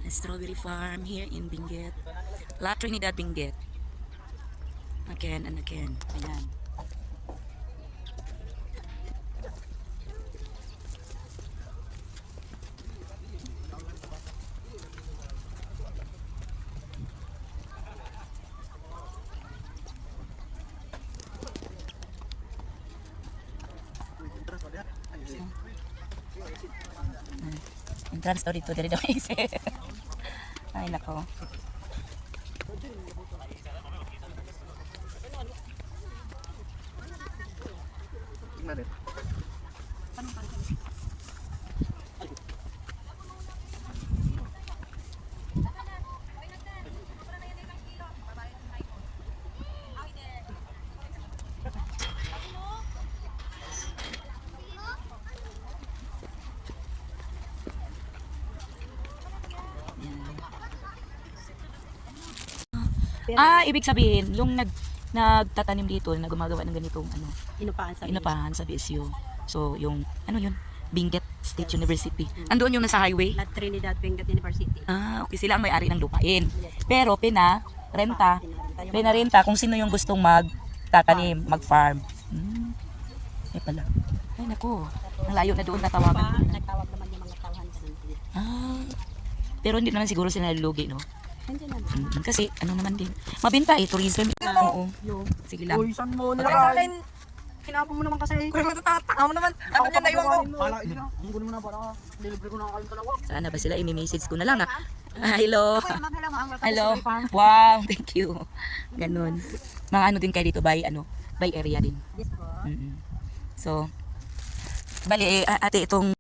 A strawberry farm here in Benguet. La Trinidad, Benguet. Again and again. Ayan. Entrance daw dito, dari daw isip. Ay, nako. Ibig sabihin, yung nagtatanim dito, na gumagawa ng ganitong inupahan sa BSU. So, yung, ano yun? Benguet State University. Andoon yung nasa highway? La Trinidad Benguet University. Okay. Sila ang may-ari ng lupain. Pero, pinarenta kung sino yung gustong magtatanim, mag-farm. Ay pala. Ay, naku. Ang layo na doon natawagan ko na. Nagtawag naman yung mga tauhan ka ng Pero hindi naman siguro sila nalulugi, no? Hindi naman. Kasi ano naman din. Mabenta tourism. Oo. Sige lang. Uy, saan mo nilakain? Kinapon mo naman kasi. Kaya matataka mo naman. Ano yan, naiwan ko? Pala, ang gulo mo na para. Nilibre ko na kalim talaga. Sana ba sila? I-message ko na lang Hello. Hello. Wow, thank you. Ganun. Mga ano din kayo dito by area din. So, bali ate itong